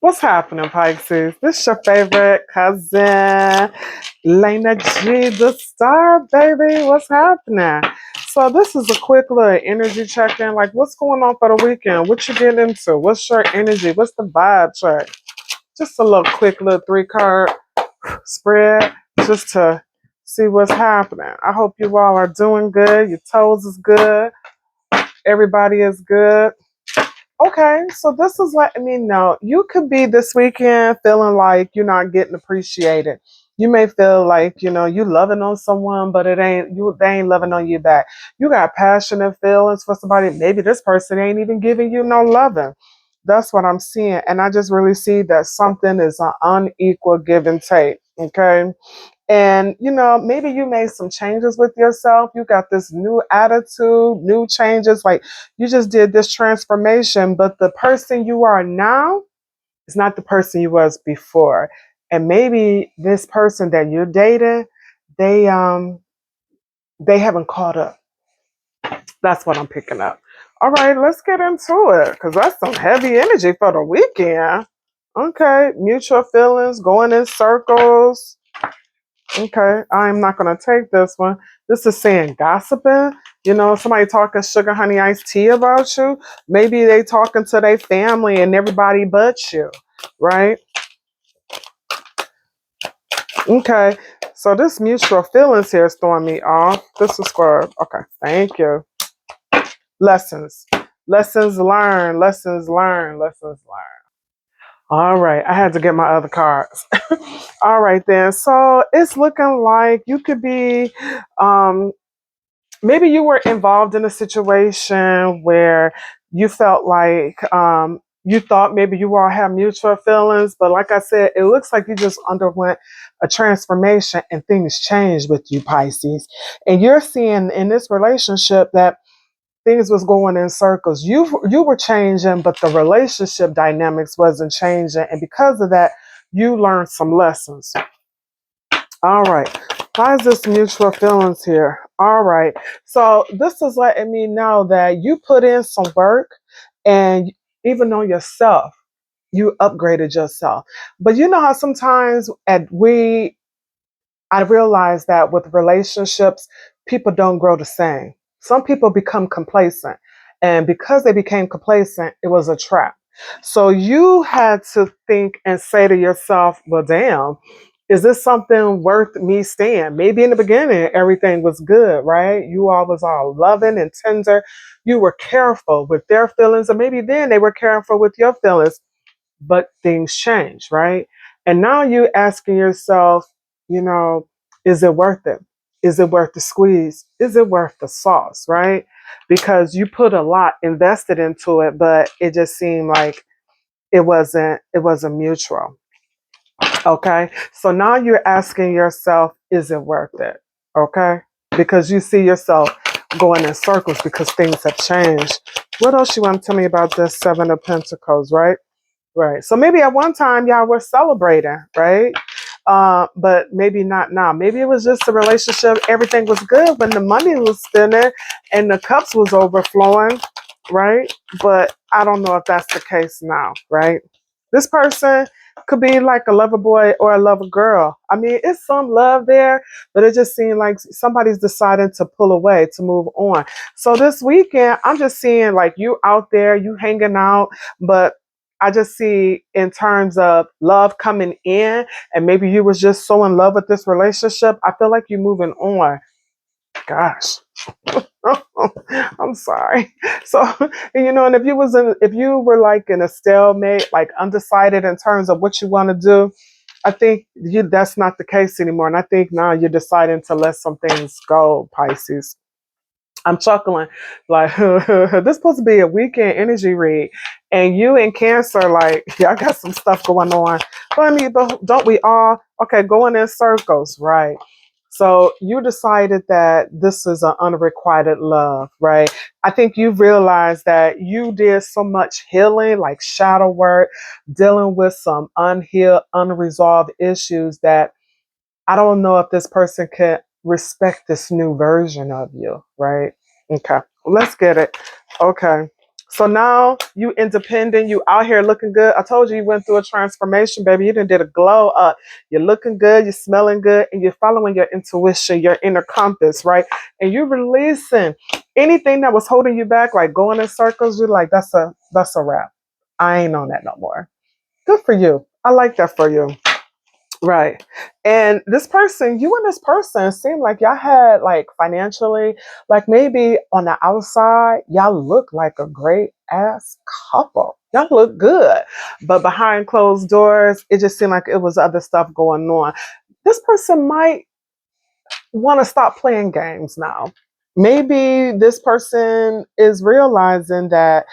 What's happening, Pisces? This your favorite cousin, Lena G, the star, baby. What's happening? So this is a quick little energy check-in. Like, what's going on for the weekend? What you getting into? What's your energy? What's the vibe check? Just a little quick little 3 card spread just to see what's happening. I hope you all are doing good. Your toes is good. Everybody is good. Okay, so this is letting me know you could be this weekend feeling like you're not getting appreciated. You may feel like, you loving on someone, but they ain't loving on you back. You got passionate feelings for somebody. Maybe this person ain't even giving you no loving. That's what I'm seeing. And I just really see that something is an unequal give and take. Okay. And, maybe you made some changes with yourself. You got this new attitude, new changes. Like you just did this transformation, but the person you are now is not the person you was before. And maybe this person that you're dating, they haven't caught up. That's what I'm picking up. All right, let's get into it because that's some heavy energy for the weekend. Okay, mutual feelings, going in circles. Okay, I'm not going to take this one. This is saying gossiping. Somebody talking sugar honey iced tea about you. Maybe they talking to their family and everybody but you, right? Okay, so this mutual feelings here is throwing me off. This is for, okay, thank you. Lessons. Lessons learned, lessons learned, lessons learned. All right, I had to get my other cards. All right, then. So it's looking like you could be maybe you were involved in a situation where you felt like you thought maybe you all have mutual feelings, but like I said, it looks like you just underwent a transformation and things changed with you, Pisces. And you're seeing in this relationship that things was going in circles. You were changing, but the relationship dynamics wasn't changing, and because of that, you learned some lessons. All right. Why is this mutual feelings here? All right. So this is letting me know that you put in some work and even on yourself, you upgraded yourself. But you know how sometimes I realize that with relationships, people don't grow the same. Some people become complacent. And because they became complacent, it was a trap. So you had to think and say to yourself, well, damn, is this something worth me staying? Maybe in the beginning, everything was good, right? You all was all loving and tender. You were careful with their feelings, or maybe then they were careful with your feelings, but things change, right? And now you asking yourself, you know, is it worth it? Is it worth the squeeze? Is it worth the sauce, right? Because you put a lot invested into it, but it just seemed like it wasn't mutual. Okay. So now you're asking yourself, is it worth it? Okay. Because you see yourself going in circles because things have changed. What else you want to tell me about this Seven of Pentacles, right? Right. So maybe at one time y'all were celebrating, right? But maybe not now. Maybe it was just a relationship. Everything was good when the money was spinning and the cups was overflowing, right? But I don't know if that's the case now, right? This person could be like a lover boy or a lover girl. I mean, it's some love there, but it just seemed like somebody's deciding to pull away, to move on. So this weekend, I'm just seeing like you out there, you hanging out, but I just see in terms of love coming in, and maybe you was just so in love with this relationship. I feel like you're moving on. Gosh. I'm sorry. So, and if you were like in a stalemate, like undecided in terms of what you want to do, I think that's not the case anymore. And I think now you're deciding to let some things go, Pisces. I'm chuckling like this supposed to be a weekend energy read, and you in Cancer, like y'all got some stuff going on. But I mean, but don't we all? Okay, going in circles, right? So you decided that this is an unrequited love, right? I think you realized that you did so much healing, like shadow work, dealing with some unhealed, unresolved issues that I don't know if this person can respect this new version of you, right? Okay, let's get it. Okay. So now you independent, you out here looking good. I told you went through a transformation, baby. You done did a glow up. You're looking good, you're smelling good, and you're following your intuition, your inner compass, right? And you're releasing anything that was holding you back, like going in circles. You're like, that's a wrap. I ain't on that no more. Good for you. I like that for you. Right. And this person, you and this person seem like y'all had like financially, like maybe on the outside, y'all look like a great ass couple. Y'all look good. But behind closed doors, it just seemed like it was other stuff going on. This person might want to stop playing games now. Maybe this person is realizing that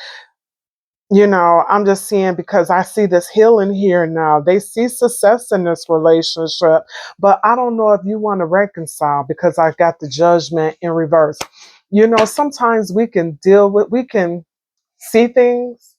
I'm just seeing because I see this healing here now. They see success in this relationship, but I don't know if you want to reconcile because I got the judgment in reverse. Sometimes we can see things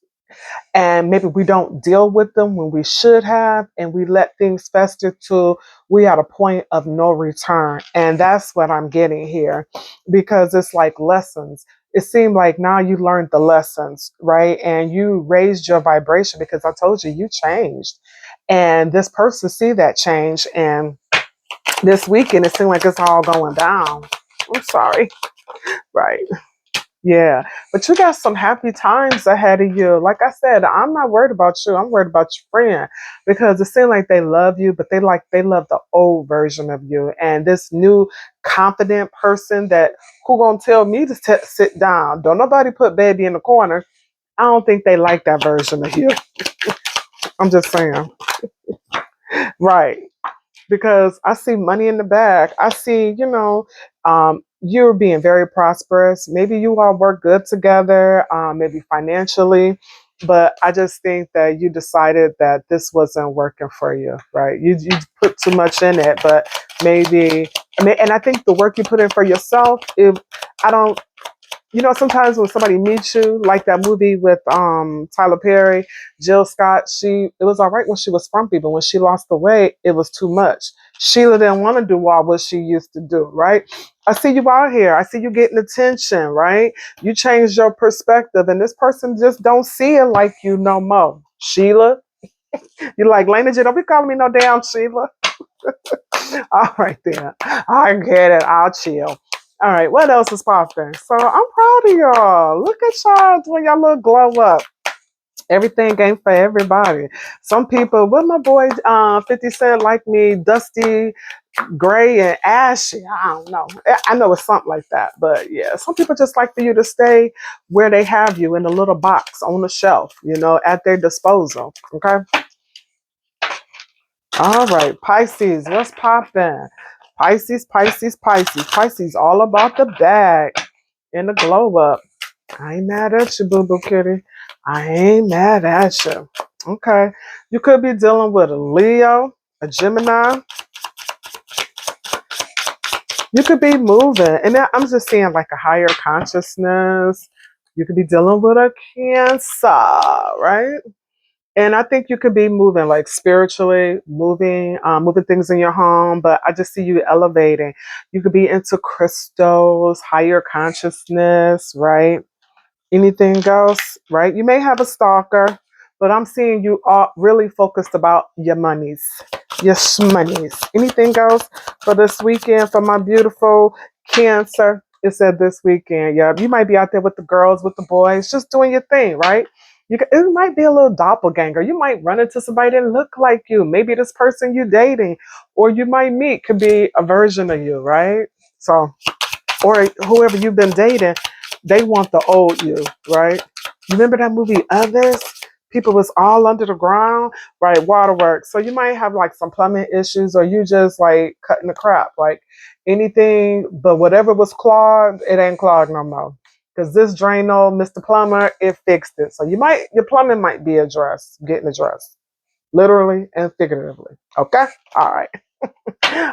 and maybe we don't deal with them when we should have, and we let things fester till we at a point of no return. And that's what I'm getting here, because it's like lessons. It seemed like now you learned the lessons, right? And you raised your vibration, because I told you you changed, and this person see that change. And this weekend it seemed like it's all going down. I'm sorry. Right. Yeah, but you got some happy times ahead of you. Like I said, I'm not worried about you. I'm worried about your friend, because it seems like they love you, but they love the old version of you. And this new confident person that who gonna tell me to sit down? Don't nobody put baby in the corner. I don't think they like that version of you. I'm just saying. Right. Because I see money in the bag. I see, you're being very prosperous. Maybe you all work good together, maybe financially, but I just think that you decided that this wasn't working for you, right? You put too much in it, but maybe, and I think the work you put in for yourself, if I don't, sometimes when somebody meets you, like that movie with Tyler Perry, Jill Scott, it was all right when she was frumpy, but when she lost the weight, it was too much. Sheila didn't want to do all what she used to do, right? I see you out here. I see you getting attention, right? You changed your perspective, and this person just don't see it like you no more. Sheila, you like Lena J, don't be calling me no damn Sheila. All right then. I get it. I'll chill. All right, what else is popping? So I'm proud of y'all. Look at y'all doing y'all little glow up. Everything ain't for everybody. Some people, what my boy 50 Cent like me, dusty, gray, and ashy. I don't know. I know it's something like that. But yeah, some people just like for you to stay where they have you, in a little box on the shelf, at their disposal. Okay. All right, Pisces, what's popping? Pisces, Pisces, Pisces. Pisces, all about the bag and the glow up. I ain't mad at you, boo boo kitty. I ain't mad at you. Okay. You could be dealing with a Leo, a Gemini. You could be moving. And I'm just seeing like a higher consciousness. You could be dealing with a Cancer, right? And I think you could be moving like spiritually, moving things in your home. But I just see you elevating. You could be into crystals, higher consciousness, right? Anything else, right? You may have a stalker, but I'm seeing you are really focused about your monies, your shmonies. Anything else for this weekend for my beautiful Cancer? It said this weekend. Yeah, you might be out there with the girls, with the boys, just doing your thing, right? It might be a little doppelganger. You might run into somebody that look like you. Maybe this person you're dating or you might meet could be a version of you, right? So, or whoever you've been dating, they want the old you, right? You remember that movie Others? People was all under the ground, right? Waterworks. So you might have like some plumbing issues, or you just like cutting the crap, like anything, but whatever was clogged, it ain't clogged no more. Because this Drano, Mr. Plumber, it fixed it. So your plumbing might be getting addressed, literally and figuratively. Okay? All right.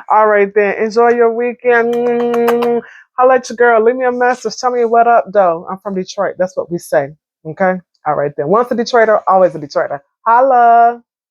All right then. Enjoy your weekend. Holla at your girl. Leave me a message. Tell me what up, though. I'm from Detroit. That's what we say. Okay? All right then. Once a Detroiter, always a Detroiter. Holla.